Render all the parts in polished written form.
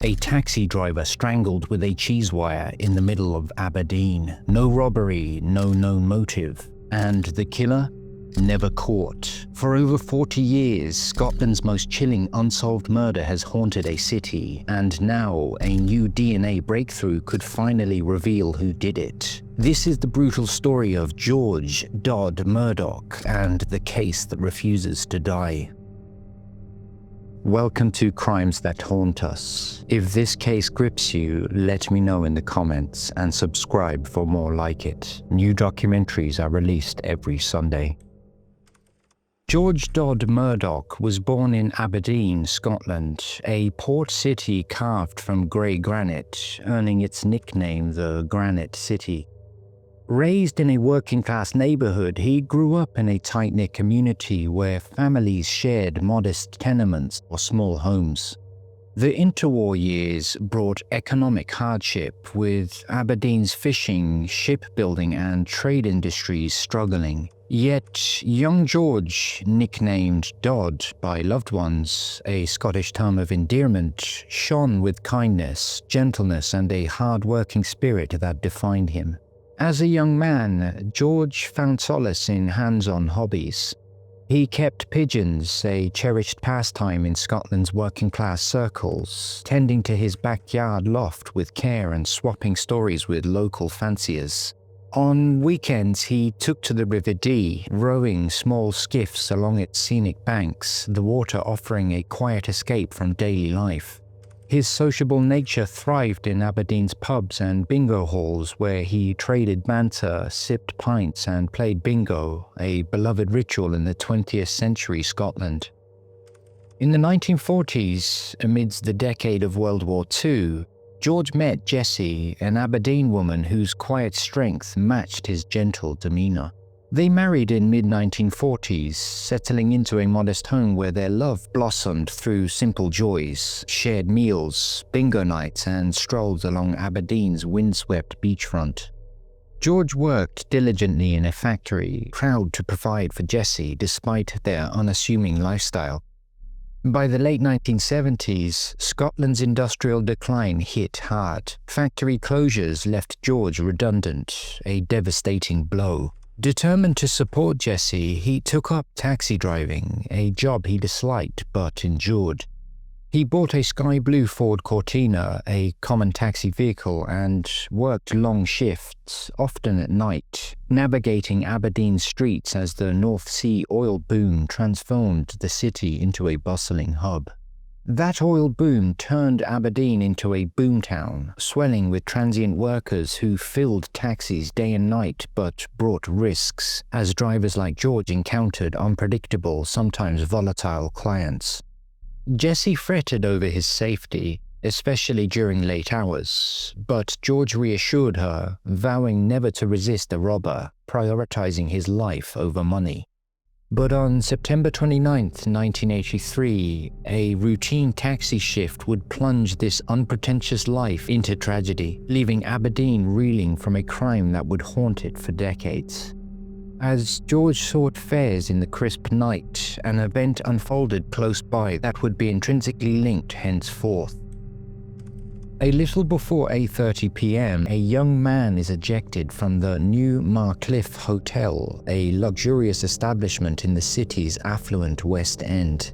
A taxi driver strangled with a cheesewire in the middle of Aberdeen. No robbery, no known motive. And the killer? Never caught. For over 40 years, Scotland's most chilling unsolved murder has haunted a city, and now a new DNA breakthrough could finally reveal who did it. This is the brutal story of George Dod Murdoch and the case that refuses to die. Welcome to Crimes That Haunt Us. If this case grips you, let me know in the comments and subscribe for more like it. New documentaries are released every Sunday. George Dod Murdoch was born in Aberdeen, Scotland, a port city carved from grey granite, earning its nickname the Granite City. Raised in a working-class neighborhood, he grew up in a tight-knit community where families shared modest tenements or small homes. The interwar years brought economic hardship, with Aberdeen's fishing, shipbuilding and trade industries struggling. Yet, young George, nicknamed Dod by loved ones, a Scottish term of endearment, shone with kindness, gentleness and a hard-working spirit that defined him. As a young man, George found solace in hands-on hobbies. He kept pigeons, a cherished pastime in Scotland's working-class circles, tending to his backyard loft with care and swapping stories with local fanciers. On weekends, he took to the River Dee, rowing small skiffs along its scenic banks, the water offering a quiet escape from daily life. His sociable nature thrived in Aberdeen's pubs and bingo halls, where he traded banter, sipped pints and played bingo, a beloved ritual in the 20th century Scotland. In the 1940s, amidst the decade of World War II, George met Jessie, an Aberdeen woman whose quiet strength matched his gentle demeanor. They married in mid-1940s, settling into a modest home where their love blossomed through simple joys, shared meals, bingo nights, and strolls along Aberdeen's windswept beachfront. George worked diligently in a factory, proud to provide for Jessie despite their unassuming lifestyle. By the late 1970s, Scotland's industrial decline hit hard. Factory closures left George redundant, a devastating blow. Determined to support Jessie, he took up taxi driving, a job he disliked but endured. He bought a sky blue Ford Cortina, a common taxi vehicle, and worked long shifts, often at night, navigating Aberdeen streets as the North Sea oil boom transformed the city into a bustling hub. That oil boom turned Aberdeen into a boomtown, swelling with transient workers who filled taxis day and night but brought risks, as drivers like George encountered unpredictable, sometimes volatile clients. Jessie fretted over his safety, especially during late hours, but George reassured her, vowing never to resist a robber, prioritizing his life over money. But on September 29, 1983, a routine taxi shift would plunge this unpretentious life into tragedy, leaving Aberdeen reeling from a crime that would haunt it for decades. As George sought fares in the crisp night, an event unfolded close by that would be intrinsically linked henceforth. A little before 8:30 p.m., a young man is ejected from the new Marcliffe Hotel, a luxurious establishment in the city's affluent West End.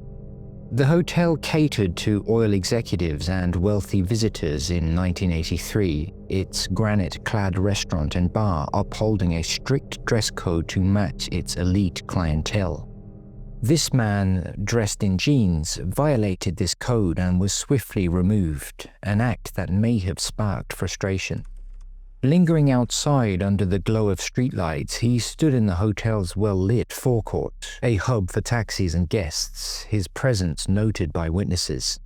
The hotel catered to oil executives and wealthy visitors in 1983, its granite-clad restaurant and bar upholding a strict dress code to match its elite clientele. This man, dressed in jeans, violated this code and was swiftly removed, an act that may have sparked frustration. Lingering outside under the glow of streetlights, he stood in the hotel's well-lit forecourt, a hub for taxis and guests, his presence noted by witnesses.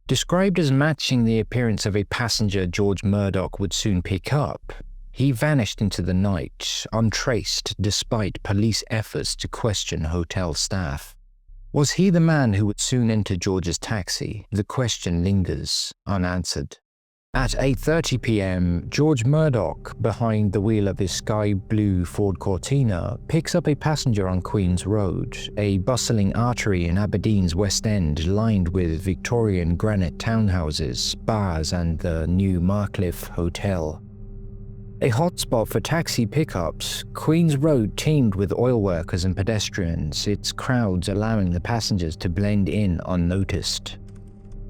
Described as matching the appearance of a passenger George Murdoch would soon pick up, he vanished into the night, untraced despite police efforts to question hotel staff. Was he the man who would soon enter George's taxi? The question lingers, unanswered. At 8:30 p.m., George Murdoch, behind the wheel of his sky blue Ford Cortina, picks up a passenger on Queen's Road, a bustling artery in Aberdeen's West End lined with Victorian granite townhouses, bars and the new Marcliffe Hotel. A hotspot for taxi pickups, Queen's Road teemed with oil workers and pedestrians, its crowds allowing the passengers to blend in unnoticed.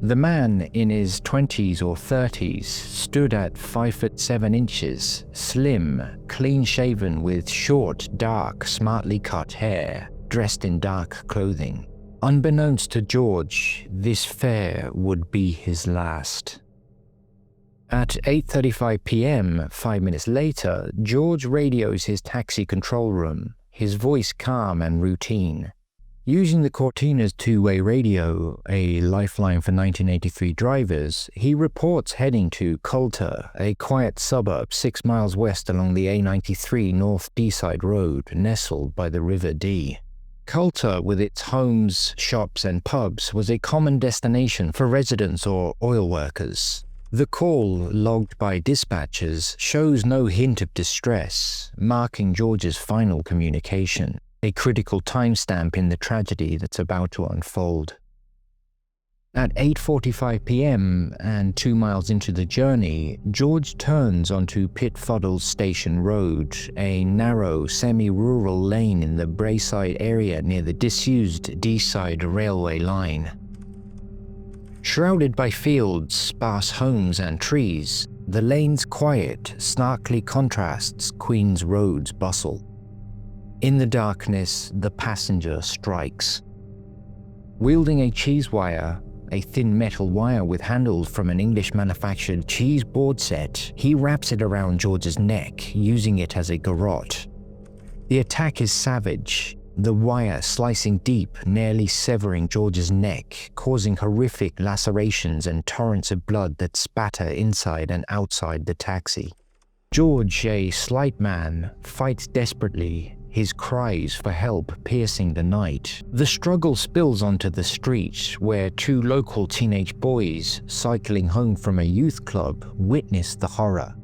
The man, in his 20s or 30s, stood at 5'7", slim, clean-shaven with short, dark, smartly cut hair, dressed in dark clothing. Unbeknownst to George, this fare would be his last. At 8:35 p.m., 5 minutes later, George radios his taxi control room, his voice calm and routine. Using the Cortina's two-way radio, a lifeline for 1983 drivers, he reports heading to Coulter, a quiet suburb 6 miles west along the A93 North Deeside Road, nestled by the River Dee. Coulter, with its homes, shops and pubs, was a common destination for residents or oil workers. The call, logged by dispatchers, shows no hint of distress, marking George's final communication, a critical timestamp in the tragedy that's about to unfold. At 8:45 p.m. and 2 miles into the journey, George turns onto Pitfodels Station Road, a narrow, semi-rural lane in the Braeside area near the disused Deeside railway line. Shrouded by fields, sparse homes and trees, the lane's quiet starkly contrasts Queen's Road's bustle. In the darkness, the passenger strikes. Wielding a cheesewire, a thin metal wire with handles from an English-manufactured cheese board set, he wraps it around George's neck, using it as a garrote. The attack is savage, the wire slicing deep, nearly severing George's neck, causing horrific lacerations and torrents of blood that spatter inside and outside the taxi. George, a slight man, fights desperately, his cries for help piercing the night. The struggle spills onto the street, where two local teenage boys, cycling home from a youth club, witness the horror.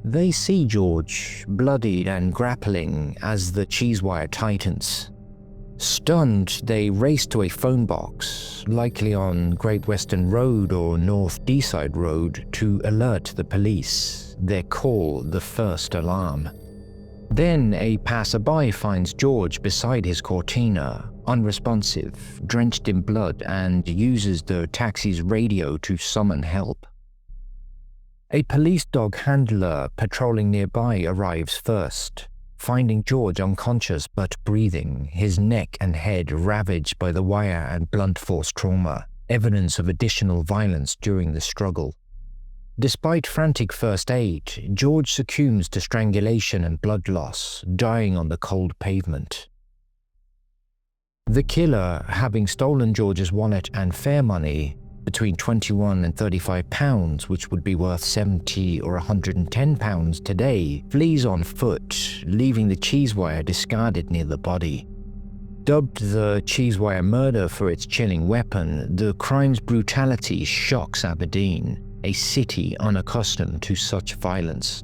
They see George, bloodied and grappling, as the Cheesewire tightens. Stunned, they race to a phone box, likely on Great Western Road or North Deeside Road, to alert the police, their call the first alarm. Then a passerby finds George beside his Cortina, unresponsive, drenched in blood, and uses the taxi's radio to summon help. A police dog handler patrolling nearby arrives first, finding George unconscious but breathing, his neck and head ravaged by the wire and blunt force trauma, evidence of additional violence during the struggle. Despite frantic first aid, George succumbs to strangulation and blood loss, dying on the cold pavement. The killer, having stolen George's wallet and fare money, between £21 and £35, which would be worth £70 or £110 today, flees on foot, leaving the cheesewire discarded near the body. Dubbed the Cheesewire murder for its chilling weapon, the crime's brutality shocks Aberdeen, a city unaccustomed to such violence.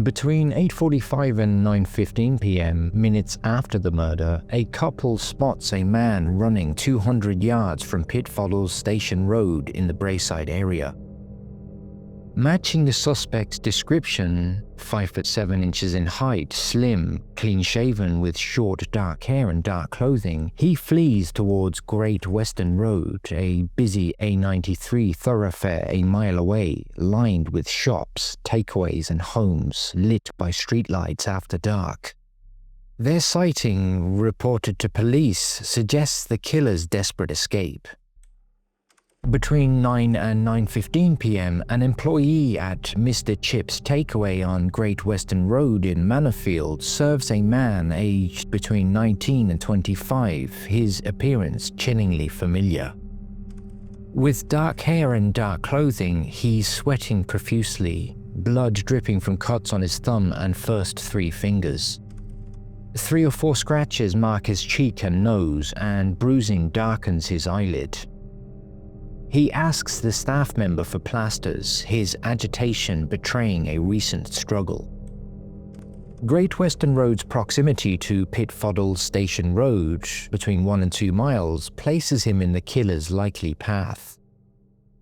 Between 8:45 and 9:15 p.m., minutes after the murder, a couple spots a man running 200 yards from Pitfodels Station Road in the Braeside area. Matching the suspect's description, 5'7" in height, slim, clean-shaven with short dark hair and dark clothing, he flees towards Great Western Road, a busy A93 thoroughfare a mile away, lined with shops, takeaways and homes lit by streetlights after dark. Their sighting, reported to police, suggests the killer's desperate escape. Between 9 and 9:15 p.m., an employee at Mr. Chip's Takeaway on Great Western Road in Manorfield serves a man aged between 19 and 25, his appearance chillingly familiar. With dark hair and dark clothing, he's sweating profusely, blood dripping from cuts on his thumb and first 3 fingers. 3 or 4 scratches mark his cheek and nose, and bruising darkens his eyelid. He asks the staff member for plasters, his agitation betraying a recent struggle. Great Western Road's proximity to Pitfodels Station Road, between 1 and 2 miles, places him in the killer's likely path.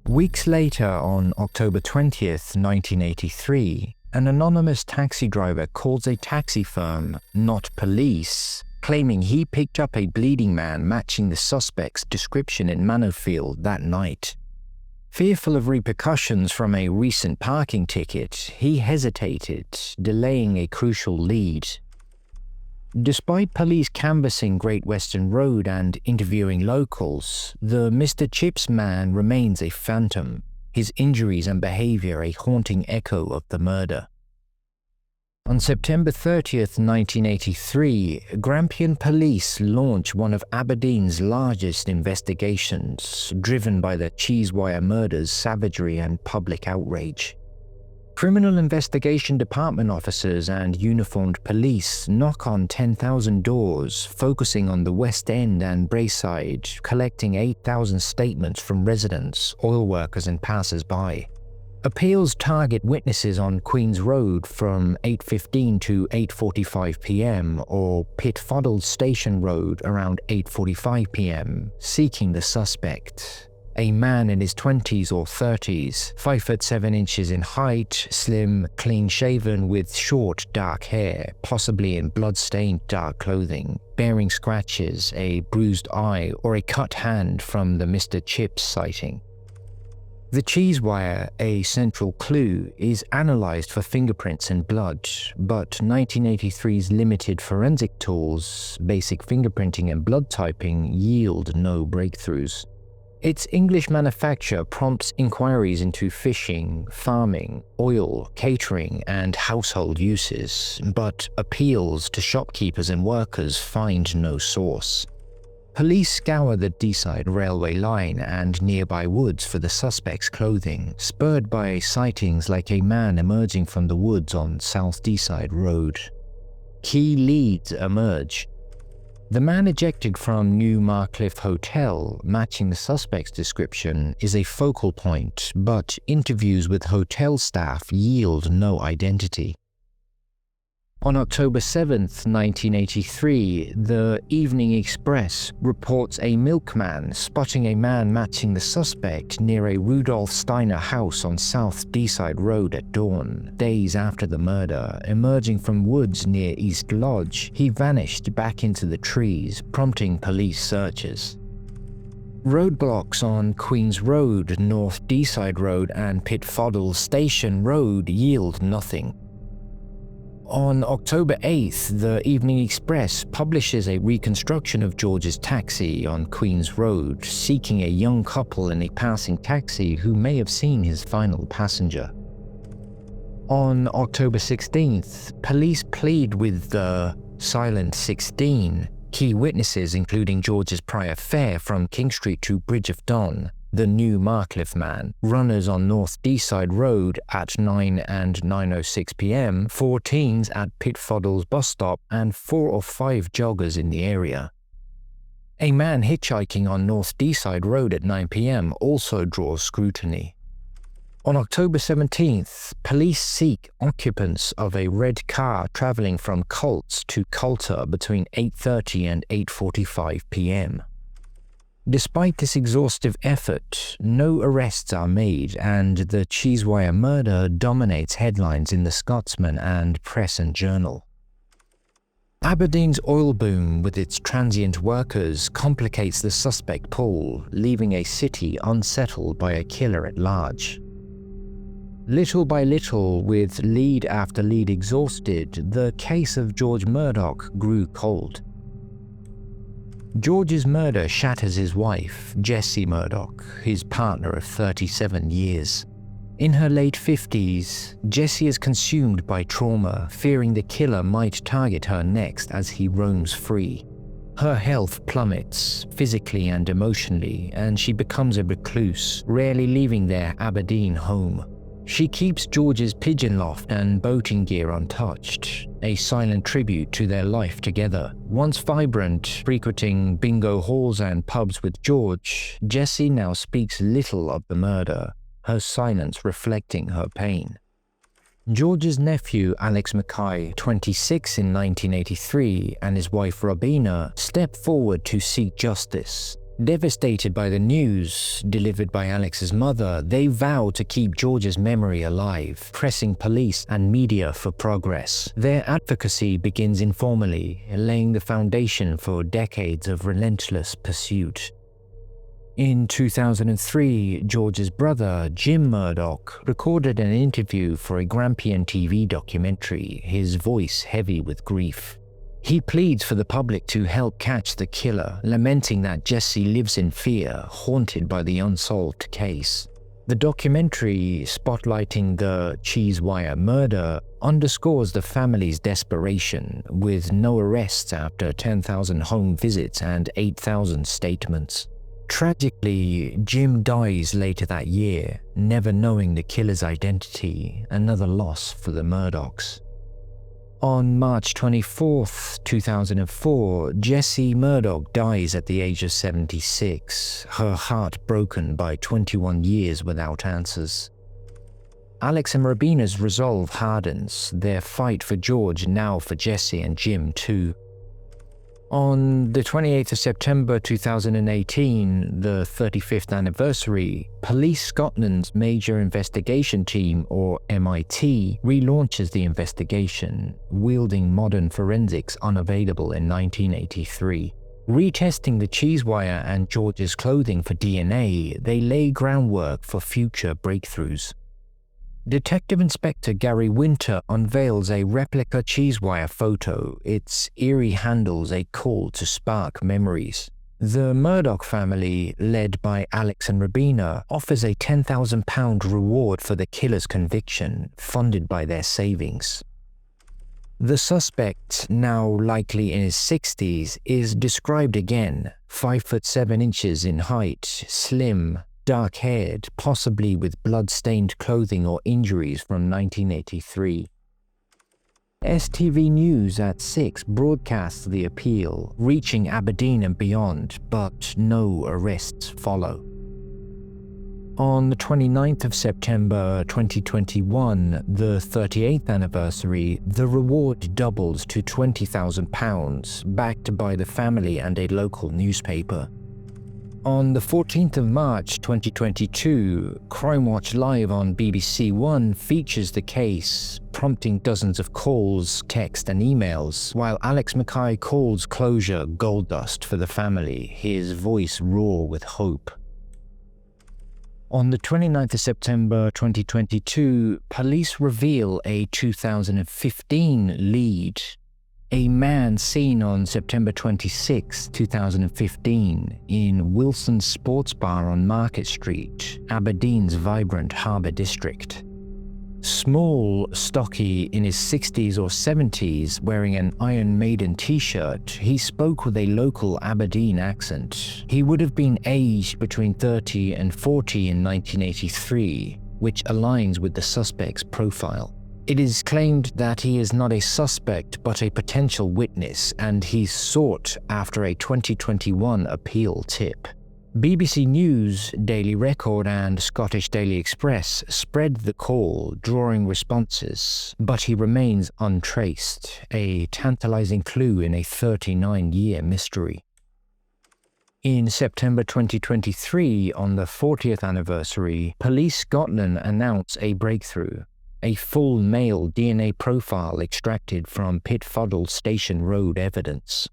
Weeks later, on October 20th, 1983, an anonymous taxi driver calls a taxi firm, not police, claiming he picked up a bleeding man matching the suspect's description in Manorfield that night. Fearful of repercussions from a recent parking ticket, he hesitated, delaying a crucial lead. Despite police canvassing Great Western Road and interviewing locals, the Mr. Chips man remains a phantom, his injuries and behavior a haunting echo of the murder. On September 30th, 1983, Grampian police launch one of Aberdeen's largest investigations, driven by the Cheesewire murders' savagery and public outrage. Criminal Investigation Department officers and uniformed police knock on 10,000 doors, focusing on the West End and Braeside, collecting 8,000 statements from residents, oil workers and passers-by. Appeals target witnesses on Queen's Road from 8:15 to 8:45 p.m. or Pitfodels Station Road around 8:45 p.m., seeking the suspect. A man in his 20s or 30s, 5 foot 7 inches in height, slim, clean-shaven with short, dark hair, possibly in blood-stained dark clothing, bearing scratches, a bruised eye, or a cut hand from the Mr. Chips sighting. The Cheesewire, a central clue, is analysed for fingerprints and blood, but 1983's limited forensic tools, basic fingerprinting and blood typing, yield no breakthroughs. Its English manufacture prompts inquiries into fishing, farming, oil, catering, and household uses, but appeals to shopkeepers and workers find no source. Police scour the Deeside railway line and nearby woods for the suspect's clothing, spurred by sightings like a man emerging from the woods on South Deeside Road. Key leads emerge. The man ejected from New Marcliffe Hotel, matching the suspect's description, is a focal point, but interviews with hotel staff yield no identity. On October 7th, 1983, the Evening Express reports a milkman spotting a man matching the suspect near a Rudolf Steiner house on South Deeside Road at dawn. Days after the murder, emerging from woods near East Lodge, he vanished back into the trees, prompting police searches. Roadblocks on Queen's Road, North Deeside Road, and Pitfodels Station Road yield nothing. On October 8th, the Evening Express publishes a reconstruction of George's taxi on Queen's Road, seeking a young couple in a passing taxi who may have seen his final passenger. On October 16th, police plead with the Silent 16, key witnesses including George's prior fare from King Street to Bridge of Don, the New Marcliffe Man, runners on North Deeside Road at 9 and 9:06 p.m, 4 teens at Pitfodels bus stop, and 4 or 5 joggers in the area. A man hitchhiking on North Deeside Road at 9 p.m. also draws scrutiny. On October 17th, police seek occupants of a red car travelling from Colts to Coulter between 8:30 and 8:45 p.m. Despite this exhaustive effort, no arrests are made, and the Cheesewire murder dominates headlines in the Scotsman and Press and Journal. Aberdeen's oil boom with its transient workers complicates the suspect pool, leaving a city unsettled by a killer at large. Little by little, with lead after lead exhausted, the case of George Murdoch grew cold. George's murder shatters his wife, Jessie Murdoch, his partner of 37 years. In her late 50s, Jessie is consumed by trauma, fearing the killer might target her next as he roams free. Her health plummets, physically and emotionally, and she becomes a recluse, rarely leaving their Aberdeen home. She keeps George's pigeon loft and boating gear untouched, a silent tribute to their life together. Once vibrant, frequenting bingo halls and pubs with George, Jessie now speaks little of the murder, her silence reflecting her pain. George's nephew Alex Mckay, 26 in 1983, and his wife Robina step forward to seek justice. Devastated by the news delivered by Alex's mother, they vow to keep George's memory alive, pressing police and media for progress. Their advocacy begins informally, laying the foundation for decades of relentless pursuit. In 2003, George's brother, Jim Murdoch, recorded an interview for a Grampian TV documentary, his voice heavy with grief. He pleads for the public to help catch the killer, lamenting that Jessie lives in fear, haunted by the unsolved case. The documentary, spotlighting the Cheesewire murder, underscores the family's desperation, with no arrests after 10,000 home visits and 8,000 statements. Tragically, Jim dies later that year, never knowing the killer's identity, another loss for the Murdochs. On March 24, 2004, Jessie Murdoch dies at the age of 76, her heart broken by 21 years without answers. Alex and Robina's resolve hardens, their fight for George now for Jessie and Jim too. On the 28th of September 2018, the 35th anniversary, Police Scotland's Major Investigation Team, or MIT, relaunches the investigation, wielding modern forensics unavailable in 1983. Retesting the Cheesewire and George's clothing for DNA, they lay groundwork for future breakthroughs. Detective Inspector Gary Winter unveils a replica Cheesewire photo, its eerie handles a call to spark memories. The Murdoch family, led by Alex and Robina, offers a £10,000 reward for the killer's conviction, funded by their savings. The suspect, now likely in his 60s, is described again, 5'7" in height, slim, dark-haired, possibly with blood-stained clothing or injuries from 1983. STV News at 6 broadcasts the appeal, reaching Aberdeen and beyond, but no arrests follow. On the 29th of September 2021, the 38th anniversary, the reward doubles to £20,000, backed by the family and a local newspaper. On the 14th of March 2022, Crimewatch Live on BBC One features the case, prompting dozens of calls, texts and emails, while Alex Mckay calls closure gold dust for the family, his voice raw with hope. On the 29th of September 2022, police reveal a 2015 lead. A man seen on September 26, 2015, in Wilson's Sports Bar on Market Street, Aberdeen's vibrant harbour district. Small, stocky, in his 60s or 70s, wearing an Iron Maiden t-shirt, he spoke with a local Aberdeen accent. He would have been aged between 30 and 40 in 1983, which aligns with the suspect's profile. It is claimed that he is not a suspect but a potential witness, and he's sought after a 2021 appeal tip. BBC News, Daily Record and Scottish Daily Express spread the call, drawing responses, but he remains untraced, a tantalizing clue in a 39-year mystery. In September 2023, on the 40th anniversary, Police Scotland announced a breakthrough. A full male DNA profile extracted from Pitfodels Station Road evidence.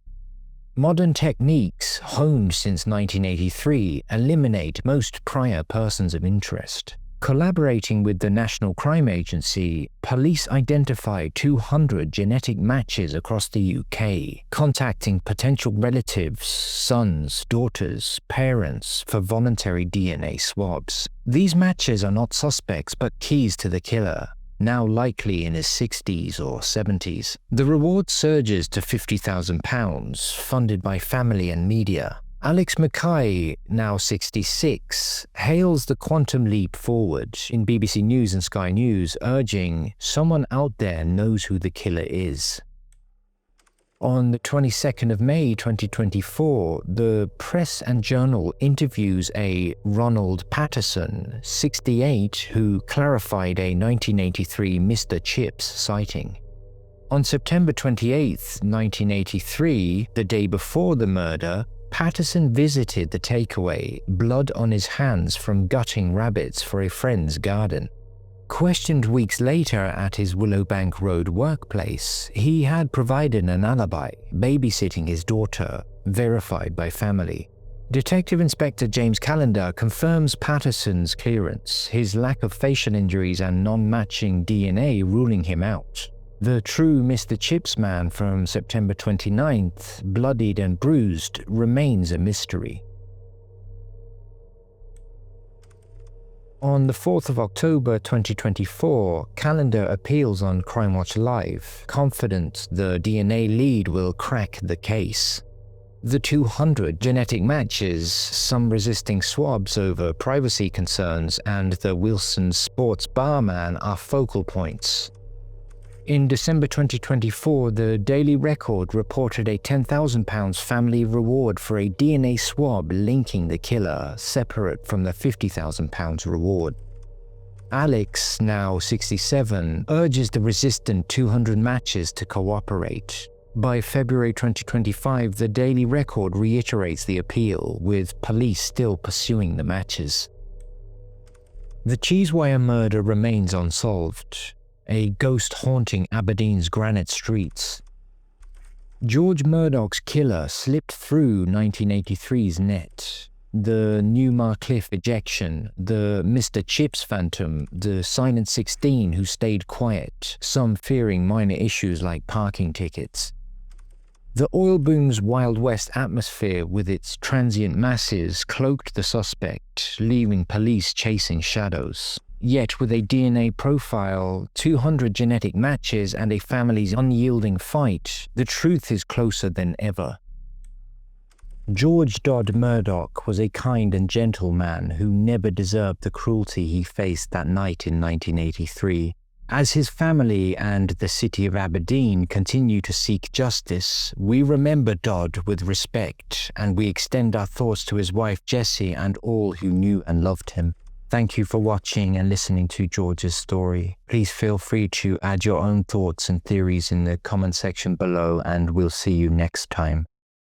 Modern techniques, honed since 1983, eliminate most prior persons of interest. Collaborating with the National Crime Agency, police identified 200 genetic matches across the UK, contacting potential relatives, sons, daughters, parents for voluntary DNA swabs. These matches are not suspects but keys to the killer, now likely in his 60s or 70s. The reward surges to £50,000, funded by family and media. Alex Mckay, now 66, hails the quantum leap forward in BBC News and Sky News, urging, "Someone out there knows who the killer is." On the 22nd of May 2024, the Press and Journal interviews a Ronald Paterson, 68, who clarified a 1983 Mr. Chips sighting. On September 28, 1983, the day before the murder, Paterson visited the takeaway, blood on his hands from gutting rabbits for a friend's garden. Questioned weeks later at his Willowbank Road workplace, he had provided an alibi, babysitting his daughter, verified by family. Detective Inspector James Callender confirms Paterson's clearance, his lack of facial injuries and non-matching DNA ruling him out. The true Mr. Chips man from September 29th, bloodied and bruised, remains a mystery. On the 4th of October 2024, Callender appeals on Crimewatch Live, confident the DNA lead will crack the case. The 200 genetic matches, some resisting swabs over privacy concerns, and the Wilson sports barman are focal points. In December 2024, the Daily Record reported a £10,000 family reward for a DNA swab linking the killer, separate from the £50,000 reward. Alex, now 67, urges the resistant 200 matches to cooperate. By February 2025, the Daily Record reiterates the appeal, with police still pursuing the matches. The Cheesewire murder remains unsolved, a ghost haunting Aberdeen's granite streets. George Murdoch's killer slipped through 1983's net. The new Marcliffe ejection, the Mr. Chips phantom, the silent 16 who stayed quiet, some fearing minor issues like parking tickets. The oil boom's Wild West atmosphere with its transient masses cloaked the suspect, leaving police chasing shadows. Yet with a DNA profile, 200 genetic matches, and a family's unyielding fight, the truth is closer than ever. George Dod Murdoch was a kind and gentle man who never deserved the cruelty he faced that night in 1983. As his family and the city of Aberdeen continue to seek justice, we remember Dod with respect, and we extend our thoughts to his wife Jessie and all who knew and loved him. Thank you for watching and listening to George's story. Please feel free to add your own thoughts and theories in the comment section below, and we'll see you next time.